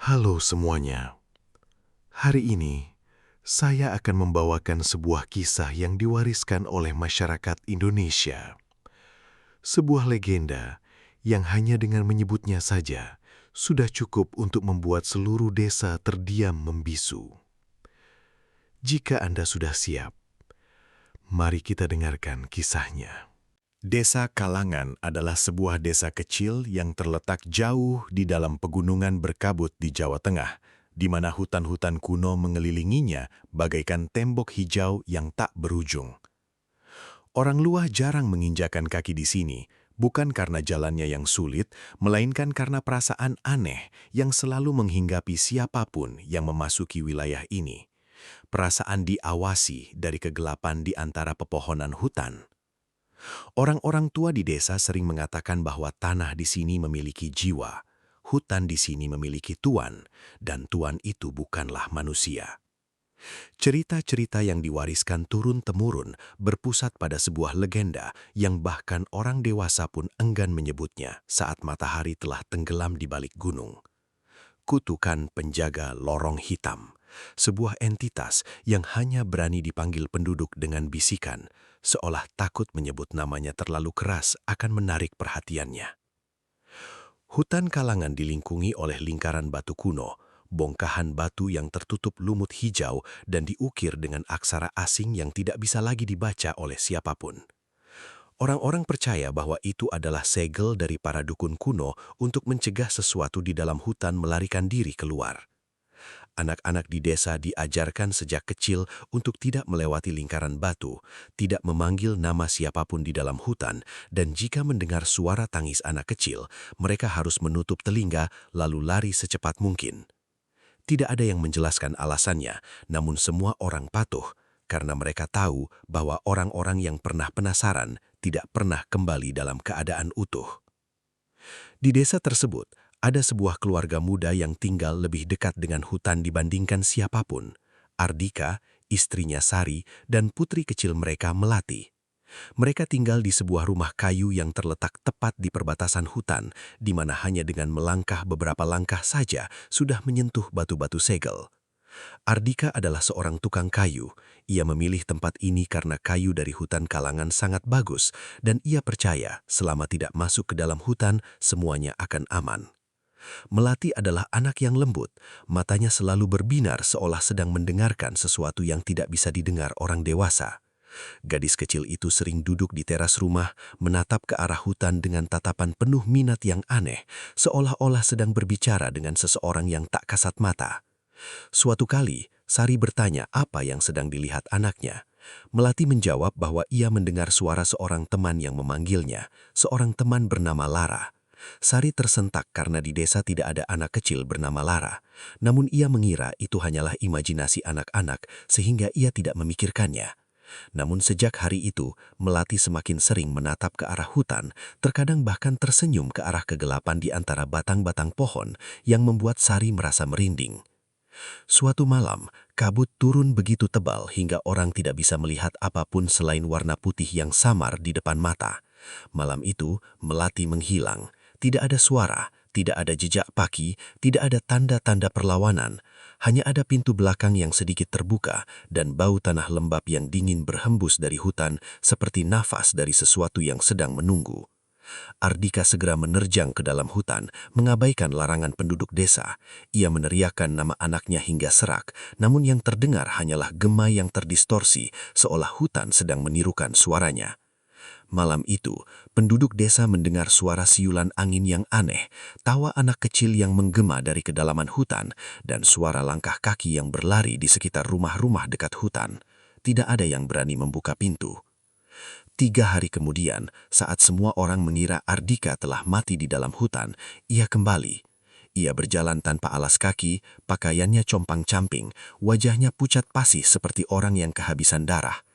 Halo semuanya. Hari ini, saya akan membawakan sebuah kisah yang diwariskan oleh masyarakat Indonesia. Sebuah legenda yang hanya dengan menyebutnya saja sudah cukup untuk membuat seluruh desa terdiam membisu. Jika Anda sudah siap, mari kita dengarkan kisahnya. Desa Kalangan adalah sebuah desa kecil yang terletak jauh di dalam pegunungan berkabut di Jawa Tengah, di mana hutan-hutan kuno mengelilinginya bagaikan tembok hijau yang tak berujung. Orang luar jarang menginjakan kaki di sini, bukan karena jalannya yang sulit, melainkan karena perasaan aneh yang selalu menghinggapi siapapun yang memasuki wilayah ini. Perasaan diawasi dari kegelapan di antara pepohonan hutan. Orang-orang tua di desa sering mengatakan bahwa tanah di sini memiliki jiwa, hutan di sini memiliki tuan, dan tuan itu bukanlah manusia. Cerita-cerita yang diwariskan turun-temurun berpusat pada sebuah legenda yang bahkan orang dewasa pun enggan menyebutnya saat matahari telah tenggelam di balik gunung. Kutukan penjaga lorong hitam, sebuah entitas yang hanya berani dipanggil penduduk dengan bisikan, seolah takut menyebut namanya terlalu keras akan menarik perhatiannya. Hutan Kalangan dilingkungi oleh lingkaran batu kuno, bongkahan batu yang tertutup lumut hijau dan diukir dengan aksara asing yang tidak bisa lagi dibaca oleh siapapun. Orang-orang percaya bahwa itu adalah segel dari para dukun kuno untuk mencegah sesuatu di dalam hutan melarikan diri keluar. Anak-anak di desa diajarkan sejak kecil untuk tidak melewati lingkaran batu, tidak memanggil nama siapapun di dalam hutan, dan jika mendengar suara tangis anak kecil, mereka harus menutup telinga lalu lari secepat mungkin. Tidak ada yang menjelaskan alasannya, namun semua orang patuh, karena mereka tahu bahwa orang-orang yang pernah penasaran tidak pernah kembali dalam keadaan utuh. Di desa tersebut, ada sebuah keluarga muda yang tinggal lebih dekat dengan hutan dibandingkan siapapun. Ardika, istrinya Sari, dan putri kecil mereka Melati. Mereka tinggal di sebuah rumah kayu yang terletak tepat di perbatasan hutan, di mana hanya dengan melangkah beberapa langkah saja sudah menyentuh batu-batu segel. Ardika adalah seorang tukang kayu. Ia memilih tempat ini karena kayu dari hutan Kalangan sangat bagus, dan ia percaya selama tidak masuk ke dalam hutan, semuanya akan aman. Melati adalah anak yang lembut, matanya selalu berbinar seolah sedang mendengarkan sesuatu yang tidak bisa didengar orang dewasa. Gadis kecil itu sering duduk di teras rumah, menatap ke arah hutan dengan tatapan penuh minat yang aneh, seolah-olah sedang berbicara dengan seseorang yang tak kasat mata. Suatu kali, Sari bertanya apa yang sedang dilihat anaknya. Melati menjawab bahwa ia mendengar suara seorang teman yang memanggilnya, seorang teman bernama Lara. Sari tersentak karena di desa tidak ada anak kecil bernama Lara, namun ia mengira itu hanyalah imajinasi anak-anak sehingga ia tidak memikirkannya. Namun sejak hari itu, Melati semakin sering menatap ke arah hutan, terkadang bahkan tersenyum ke arah kegelapan di antara batang-batang pohon yang membuat Sari merasa merinding. Suatu malam, kabut turun begitu tebal hingga orang tidak bisa melihat apapun selain warna putih yang samar di depan mata. Malam itu, Melati menghilang. Tidak ada suara, tidak ada jejak kaki, tidak ada tanda-tanda perlawanan. Hanya ada pintu belakang yang sedikit terbuka dan bau tanah lembab yang dingin berhembus dari hutan seperti nafas dari sesuatu yang sedang menunggu. Ardika segera menerjang ke dalam hutan, mengabaikan larangan penduduk desa. Ia meneriakkan nama anaknya hingga serak, namun yang terdengar hanyalah gema yang terdistorsi, seolah hutan sedang menirukan suaranya. Malam itu, penduduk desa mendengar suara siulan angin yang aneh, tawa anak kecil yang menggema dari kedalaman hutan, dan suara langkah kaki yang berlari di sekitar rumah-rumah dekat hutan. Tidak ada yang berani membuka pintu. 3 hari kemudian, saat semua orang mengira Ardika telah mati di dalam hutan, ia kembali. Ia berjalan tanpa alas kaki, pakaiannya compang-camping, wajahnya pucat pasih seperti orang yang kehabisan darah.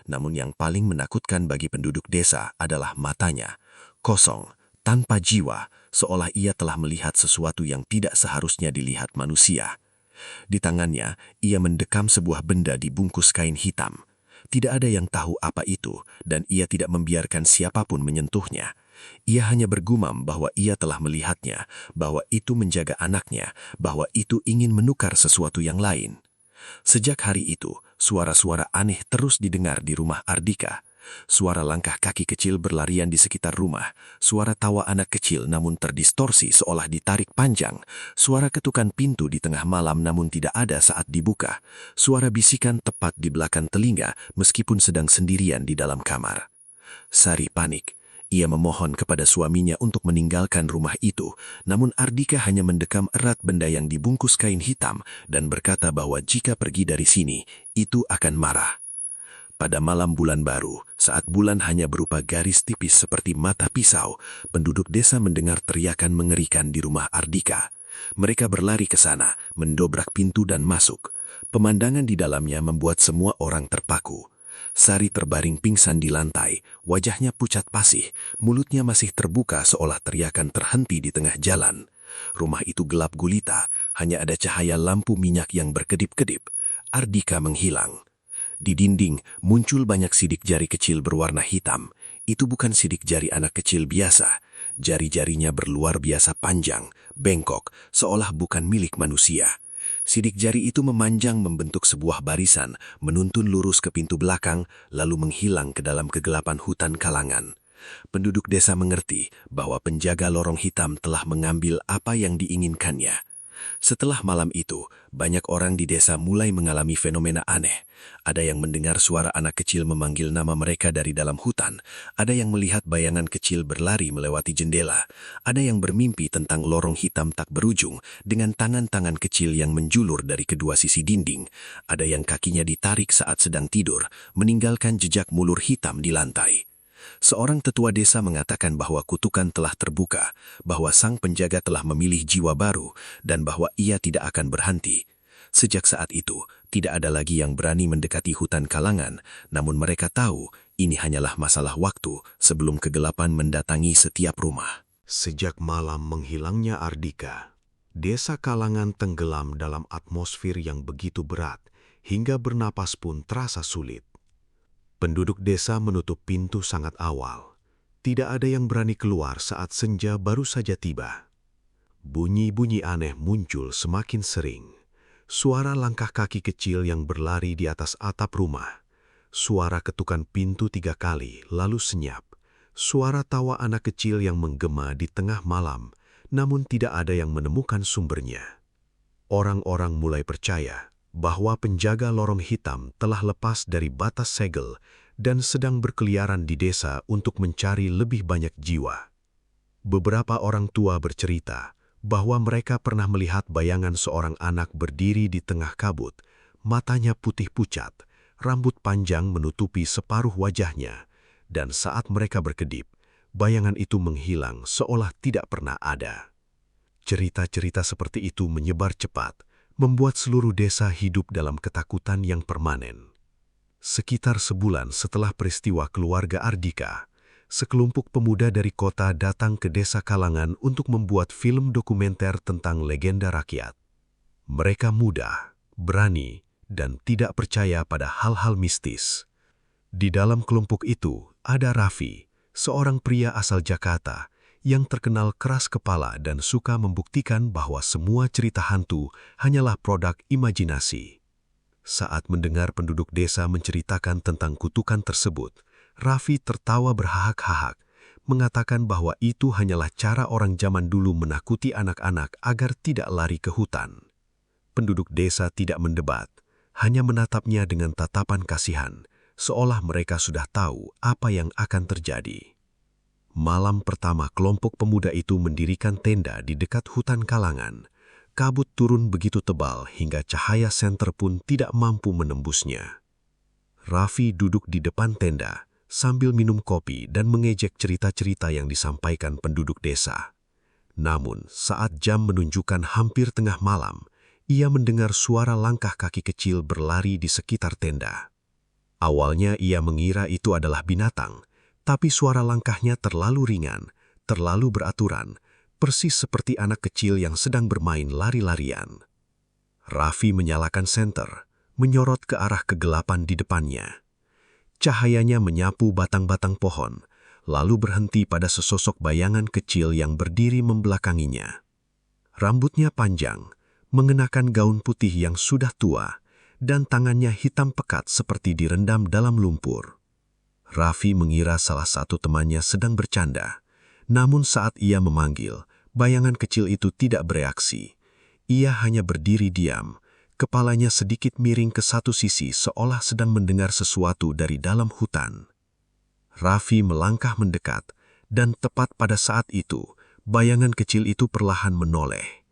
Namun yang paling menakutkan bagi penduduk desa adalah matanya. Kosong, tanpa jiwa, seolah ia telah melihat sesuatu yang tidak seharusnya dilihat manusia. Di tangannya, ia mendekam sebuah benda dibungkus kain hitam. Tidak ada yang tahu apa itu, dan ia tidak membiarkan siapapun menyentuhnya. Ia hanya bergumam bahwa ia telah melihatnya, bahwa itu menjaga anaknya, bahwa itu ingin menukar sesuatu yang lain. Sejak hari itu, suara-suara aneh terus didengar di rumah Ardika. Suara langkah kaki kecil berlarian di sekitar rumah, suara tawa anak kecil namun terdistorsi seolah ditarik panjang, suara ketukan pintu di tengah malam namun tidak ada saat dibuka, suara bisikan tepat di belakang telinga meskipun sedang sendirian di dalam kamar. Sari panik. Ia memohon kepada suaminya untuk meninggalkan rumah itu, namun Ardika hanya mendekam erat benda yang dibungkus kain hitam dan berkata bahwa jika pergi dari sini, itu akan marah. Pada malam bulan baru, saat bulan hanya berupa garis tipis seperti mata pisau, penduduk desa mendengar teriakan mengerikan di rumah Ardika. Mereka berlari ke sana, mendobrak pintu dan masuk. Pemandangan di dalamnya membuat semua orang terpaku. Sari terbaring pingsan di lantai, wajahnya pucat pasih, mulutnya masih terbuka seolah teriakan terhenti di tengah jalan. Rumah itu gelap gulita, hanya ada cahaya lampu minyak yang berkedip-kedip. Ardika menghilang. Di dinding muncul banyak sidik jari kecil berwarna hitam. Itu bukan sidik jari anak kecil biasa. Jari-jarinya berluar biasa panjang, bengkok, seolah bukan milik manusia. Sidik jari itu memanjang membentuk sebuah barisan, menuntun lurus ke pintu belakang, lalu menghilang ke dalam kegelapan hutan kalangan. Penduduk desa mengerti bahwa penjaga lorong hitam telah mengambil apa yang diinginkannya. Setelah malam itu, banyak orang di desa mulai mengalami fenomena aneh. Ada yang mendengar suara anak kecil memanggil nama mereka dari dalam hutan. Ada yang melihat bayangan kecil berlari melewati jendela. Ada yang bermimpi tentang lorong hitam tak berujung dengan tangan-tangan kecil yang menjulur dari kedua sisi dinding. Ada yang kakinya ditarik saat sedang tidur, meninggalkan jejak mulur hitam di lantai. Seorang tetua desa mengatakan bahwa kutukan telah terbuka, bahwa sang penjaga telah memilih jiwa baru, dan bahwa ia tidak akan berhenti. Sejak saat itu, tidak ada lagi yang berani mendekati hutan kalangan, namun mereka tahu ini hanyalah masalah waktu sebelum kegelapan mendatangi setiap rumah. Sejak malam menghilangnya Ardika, desa Kalangan tenggelam dalam atmosfer yang begitu berat, hingga bernapas pun terasa sulit. Penduduk desa menutup pintu sangat awal. Tidak ada yang berani keluar saat senja baru saja tiba. Bunyi-bunyi aneh muncul semakin sering. Suara langkah kaki kecil yang berlari di atas atap rumah. Suara ketukan pintu 3 kali lalu senyap. Suara tawa anak kecil yang menggema di tengah malam, namun tidak ada yang menemukan sumbernya. Orang-orang mulai percaya bahwa penjaga lorong hitam telah lepas dari batas segel dan sedang berkeliaran di desa untuk mencari lebih banyak jiwa. Beberapa orang tua bercerita bahwa mereka pernah melihat bayangan seorang anak berdiri di tengah kabut, matanya putih pucat, rambut panjang menutupi separuh wajahnya, dan saat mereka berkedip, bayangan itu menghilang seolah tidak pernah ada. Cerita-cerita seperti itu menyebar cepat, membuat seluruh desa hidup dalam ketakutan yang permanen. Sekitar sebulan setelah peristiwa keluarga Ardika, sekelompok pemuda dari kota datang ke desa Kalangan untuk membuat film dokumenter tentang legenda rakyat. Mereka muda, berani, dan tidak percaya pada hal-hal mistis. Di dalam kelompok itu ada Raffi, seorang pria asal Jakarta, yang terkenal keras kepala dan suka membuktikan bahwa semua cerita hantu hanyalah produk imajinasi. Saat mendengar penduduk desa menceritakan tentang kutukan tersebut, Raffi tertawa berhahak-hahak, mengatakan bahwa itu hanyalah cara orang zaman dulu menakuti anak-anak agar tidak lari ke hutan. Penduduk desa tidak mendebat, hanya menatapnya dengan tatapan kasihan, seolah mereka sudah tahu apa yang akan terjadi. Malam pertama kelompok pemuda itu mendirikan tenda di dekat hutan Kalangan. Kabut turun begitu tebal hingga cahaya senter pun tidak mampu menembusnya. Raffi duduk di depan tenda sambil minum kopi dan mengejek cerita-cerita yang disampaikan penduduk desa. Namun, saat jam menunjukkan hampir tengah malam, ia mendengar suara langkah kaki kecil berlari di sekitar tenda. Awalnya ia mengira itu adalah binatang, tapi suara langkahnya terlalu ringan, terlalu beraturan, persis seperti anak kecil yang sedang bermain lari-larian. Raffi menyalakan senter, menyorot ke arah kegelapan di depannya. Cahayanya menyapu batang-batang pohon, lalu berhenti pada sesosok bayangan kecil yang berdiri membelakanginya. Rambutnya panjang, mengenakan gaun putih yang sudah tua, dan tangannya hitam pekat seperti direndam dalam lumpur. Raffi mengira salah satu temannya sedang bercanda, namun saat ia memanggil, bayangan kecil itu tidak bereaksi. Ia hanya berdiri diam, kepalanya sedikit miring ke satu sisi seolah sedang mendengar sesuatu dari dalam hutan. Raffi melangkah mendekat, dan tepat pada saat itu, bayangan kecil itu perlahan menoleh.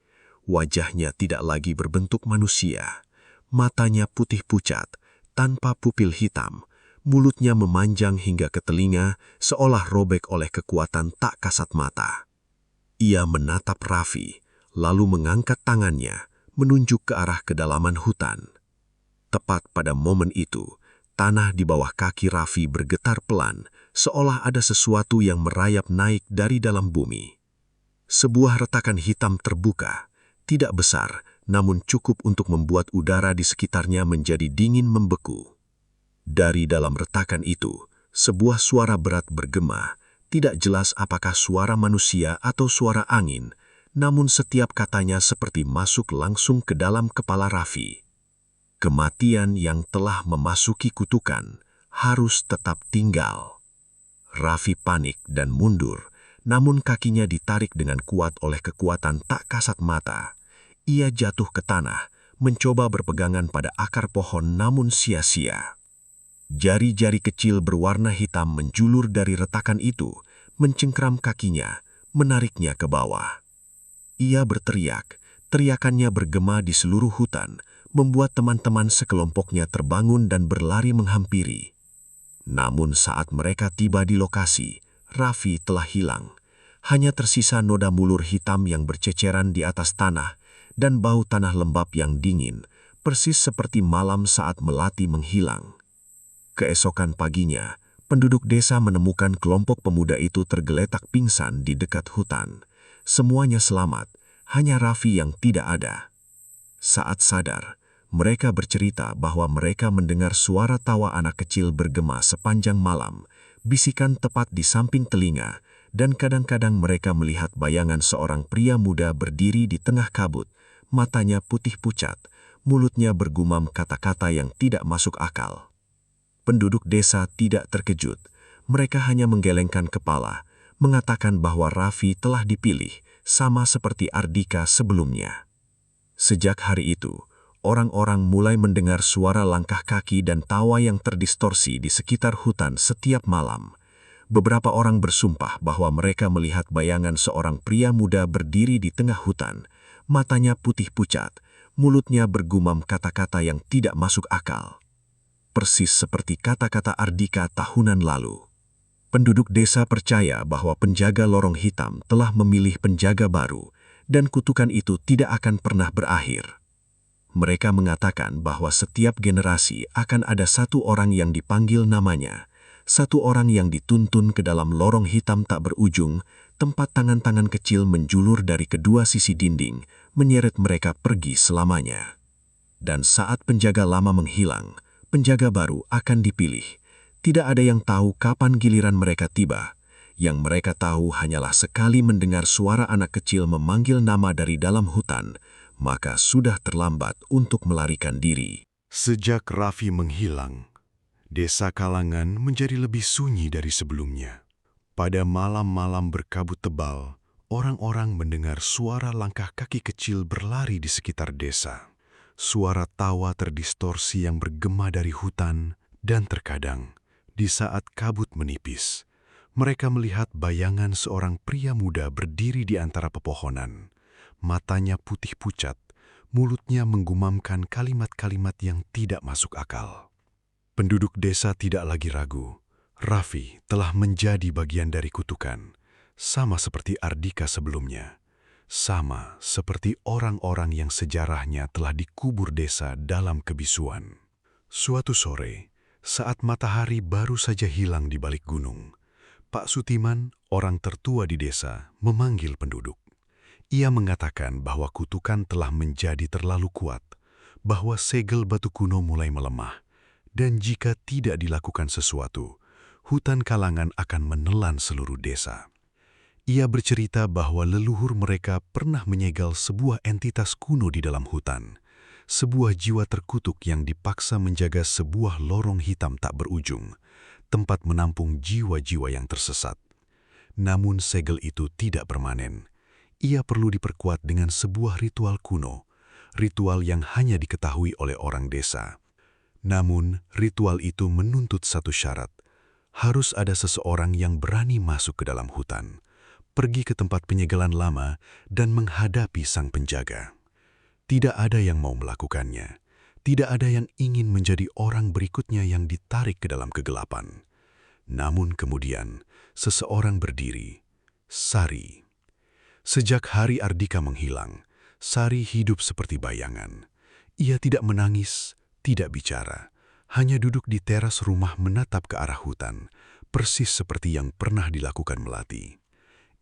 Wajahnya tidak lagi berbentuk manusia. Matanya putih pucat, tanpa pupil hitam. Mulutnya memanjang hingga ke telinga, seolah robek oleh kekuatan tak kasat mata. Ia menatap Raffi, lalu mengangkat tangannya, menunjuk ke arah kedalaman hutan. Tepat pada momen itu, tanah di bawah kaki Raffi bergetar pelan, seolah ada sesuatu yang merayap naik dari dalam bumi. Sebuah retakan hitam terbuka, tidak besar, namun cukup untuk membuat udara di sekitarnya menjadi dingin membeku. Dari dalam retakan itu, sebuah suara berat bergema, tidak jelas apakah suara manusia atau suara angin, namun setiap katanya seperti masuk langsung ke dalam kepala Raffi. Kematian yang telah memasuki kutukan harus tetap tinggal. Raffi panik dan mundur, namun kakinya ditarik dengan kuat oleh kekuatan tak kasat mata. Ia jatuh ke tanah, mencoba berpegangan pada akar pohon namun sia-sia. Jari-jari kecil berwarna hitam menjulur dari retakan itu, mencengkram kakinya, menariknya ke bawah. Ia berteriak, teriakannya bergema di seluruh hutan, membuat teman-teman sekelompoknya terbangun dan berlari menghampiri. Namun saat mereka tiba di lokasi, Raffi telah hilang. Hanya tersisa noda mulur hitam yang berceceran di atas tanah, dan bau tanah lembab yang dingin, persis seperti malam saat melati menghilang. Keesokan paginya, penduduk desa menemukan kelompok pemuda itu tergeletak pingsan di dekat hutan. Semuanya selamat, hanya Raffi yang tidak ada. Saat sadar, mereka bercerita bahwa mereka mendengar suara tawa anak kecil bergema sepanjang malam, bisikan tepat di samping telinga, dan kadang-kadang mereka melihat bayangan seorang pria muda berdiri di tengah kabut, matanya putih pucat, mulutnya bergumam kata-kata yang tidak masuk akal. Penduduk desa tidak terkejut, mereka hanya menggelengkan kepala, mengatakan bahwa Raffi telah dipilih, sama seperti Ardika sebelumnya. Sejak hari itu, orang-orang mulai mendengar suara langkah kaki dan tawa yang terdistorsi di sekitar hutan setiap malam. Beberapa orang bersumpah bahwa mereka melihat bayangan seorang pria muda berdiri di tengah hutan, matanya putih pucat, mulutnya bergumam kata-kata yang tidak masuk akal. Persis seperti kata-kata Ardika tahunan lalu. Penduduk desa percaya bahwa penjaga lorong hitam telah memilih penjaga baru, dan kutukan itu tidak akan pernah berakhir. Mereka mengatakan bahwa setiap generasi akan ada satu orang yang dipanggil namanya, satu orang yang dituntun ke dalam lorong hitam tak berujung, tempat tangan-tangan kecil menjulur dari kedua sisi dinding, menyeret mereka pergi selamanya. Dan saat penjaga lama menghilang, penjaga baru akan dipilih. Tidak ada yang tahu kapan giliran mereka tiba. Yang mereka tahu hanyalah sekali mendengar suara anak kecil memanggil nama dari dalam hutan, maka sudah terlambat untuk melarikan diri. Sejak Raffi menghilang, desa Kalangan menjadi lebih sunyi dari sebelumnya. Pada malam-malam berkabut tebal, orang-orang mendengar suara langkah kaki kecil berlari di sekitar desa. Suara tawa terdistorsi yang bergema dari hutan, dan terkadang, di saat kabut menipis, mereka melihat bayangan seorang pria muda berdiri di antara pepohonan. Matanya putih pucat, mulutnya menggumamkan kalimat-kalimat yang tidak masuk akal. Penduduk desa tidak lagi ragu. Raffi telah menjadi bagian dari kutukan, sama seperti Ardika sebelumnya. Sama seperti orang-orang yang sejarahnya telah dikubur desa dalam kebisuan. Suatu sore, saat matahari baru saja hilang di balik gunung, Pak Sutiman, orang tertua di desa, memanggil penduduk. Ia mengatakan bahwa kutukan telah menjadi terlalu kuat, bahwa segel batu kuno mulai melemah, dan jika tidak dilakukan sesuatu, hutan Kalangan akan menelan seluruh desa. Ia bercerita bahwa leluhur mereka pernah menyegel sebuah entitas kuno di dalam hutan, sebuah jiwa terkutuk yang dipaksa menjaga sebuah lorong hitam tak berujung, tempat menampung jiwa-jiwa yang tersesat. Namun segel itu tidak permanen. Ia perlu diperkuat dengan sebuah ritual kuno, ritual yang hanya diketahui oleh orang desa. Namun, ritual itu menuntut satu syarat. Harus ada seseorang yang berani masuk ke dalam hutan, pergi ke tempat penyegelan lama, dan menghadapi sang penjaga. Tidak ada yang mau melakukannya. Tidak ada yang ingin menjadi orang berikutnya yang ditarik ke dalam kegelapan. Namun kemudian, seseorang berdiri, Sari. Sejak hari Ardika menghilang, Sari hidup seperti bayangan. Ia tidak menangis, tidak bicara, hanya duduk di teras rumah menatap ke arah hutan, persis seperti yang pernah dilakukan Melati.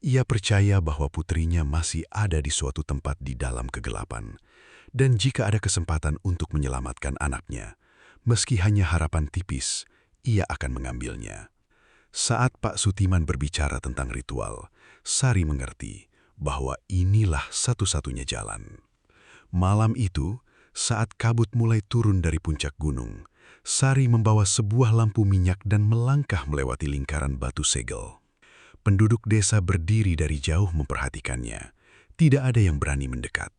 Ia percaya bahwa putrinya masih ada di suatu tempat di dalam kegelapan, dan jika ada kesempatan untuk menyelamatkan anaknya, meski hanya harapan tipis, ia akan mengambilnya. Saat Pak Sutiman berbicara tentang ritual, Sari mengerti bahwa inilah satu-satunya jalan. Malam itu, saat kabut mulai turun dari puncak gunung, Sari membawa sebuah lampu minyak dan melangkah melewati lingkaran batu segel. Penduduk desa berdiri dari jauh memperhatikannya. Tidak ada yang berani mendekat.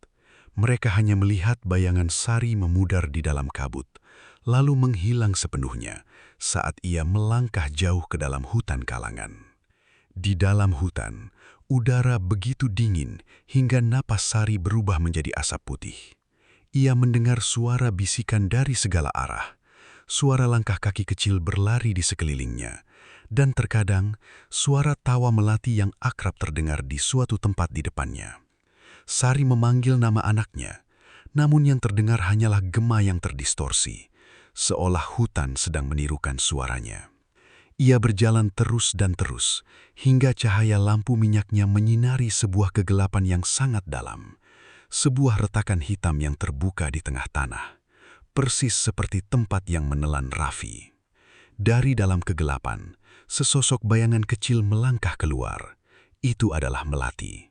Mereka hanya melihat bayangan Sari memudar di dalam kabut, lalu menghilang sepenuhnya saat ia melangkah jauh ke dalam hutan Kalangan. Di dalam hutan, udara begitu dingin hingga napas Sari berubah menjadi asap putih. Ia mendengar suara bisikan dari segala arah, suara langkah kaki kecil berlari di sekelilingnya, dan terkadang suara tawa Melati yang akrab terdengar di suatu tempat di depannya. Sari memanggil nama anaknya, namun yang terdengar hanyalah gema yang terdistorsi, seolah hutan sedang menirukan suaranya. Ia berjalan terus dan terus, hingga cahaya lampu minyaknya menyinari sebuah kegelapan yang sangat dalam, sebuah retakan hitam yang terbuka di tengah tanah, persis seperti tempat yang menelan Raffi. Dari dalam kegelapan, sesosok bayangan kecil melangkah keluar. Itu adalah Melati.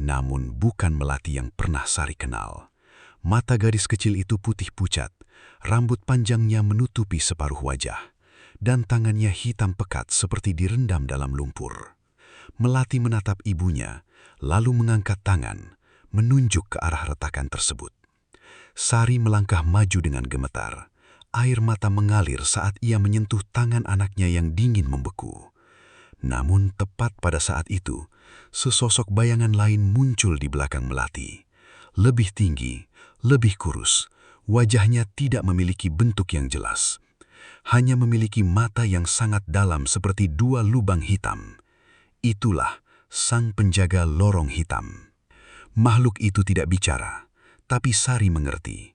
Namun bukan Melati yang pernah Sari kenal. Mata gadis kecil itu putih pucat, rambut panjangnya menutupi separuh wajah, dan tangannya hitam pekat seperti direndam dalam lumpur. Melati menatap ibunya, lalu mengangkat tangan, menunjuk ke arah retakan tersebut. Sari melangkah maju dengan gemetar. Air mata mengalir saat ia menyentuh tangan anaknya yang dingin membeku. Namun tepat pada saat itu, sesosok bayangan lain muncul di belakang Melati. Lebih tinggi, lebih kurus, wajahnya tidak memiliki bentuk yang jelas. Hanya memiliki mata yang sangat dalam seperti dua lubang hitam. Itulah sang penjaga lorong hitam. Makhluk itu tidak bicara, tapi Sari mengerti.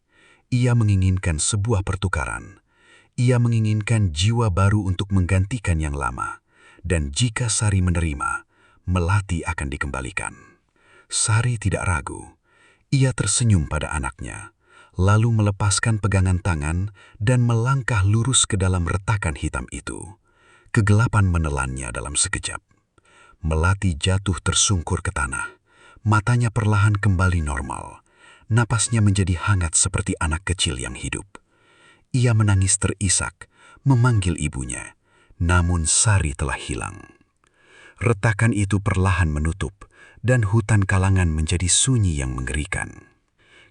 Ia menginginkan sebuah pertukaran. Ia menginginkan jiwa baru untuk menggantikan yang lama. Dan jika Sari menerima, Melati akan dikembalikan. Sari tidak ragu. Ia tersenyum pada anaknya, lalu melepaskan pegangan tangan dan melangkah lurus ke dalam retakan hitam itu. Kegelapan menelannya dalam sekejap. Melati jatuh tersungkur ke tanah. Matanya perlahan kembali normal. Napasnya menjadi hangat seperti anak kecil yang hidup. Ia menangis terisak, memanggil ibunya, namun Sari telah hilang. Retakan itu perlahan menutup, dan hutan Kalangan menjadi sunyi yang mengerikan.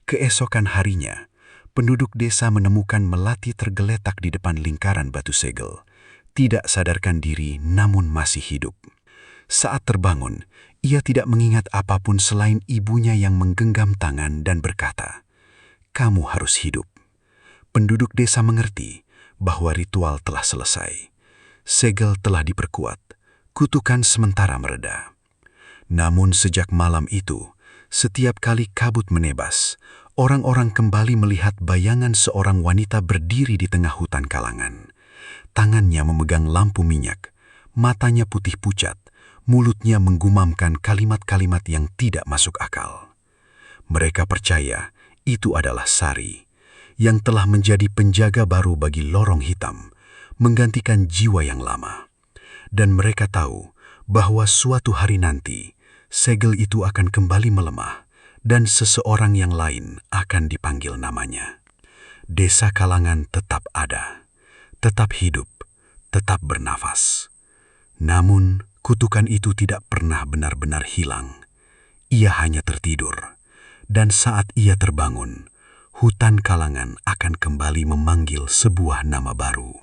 Keesokan harinya, penduduk desa menemukan Melati tergeletak di depan lingkaran batu segel, tidak sadarkan diri namun masih hidup. Saat terbangun, ia tidak mengingat apapun selain ibunya yang menggenggam tangan dan berkata, "Kamu harus hidup." Penduduk desa mengerti bahwa ritual telah selesai. Segel telah diperkuat, kutukan sementara mereda. Namun sejak malam itu, setiap kali kabut menebas, orang-orang kembali melihat bayangan seorang wanita berdiri di tengah hutan Kalangan. Tangannya memegang lampu minyak, matanya putih pucat, mulutnya menggumamkan kalimat-kalimat yang tidak masuk akal. Mereka percaya itu adalah Sari, yang telah menjadi penjaga baru bagi lorong hitam, menggantikan jiwa yang lama. Dan mereka tahu bahwa suatu hari nanti, segel itu akan kembali melemah dan seseorang yang lain akan dipanggil namanya. Desa Kalangan tetap ada, tetap hidup, tetap bernafas. Namun, kutukan itu tidak pernah benar-benar hilang. Ia hanya tertidur, dan saat ia terbangun, hutan Kalangan akan kembali memanggil sebuah nama baru.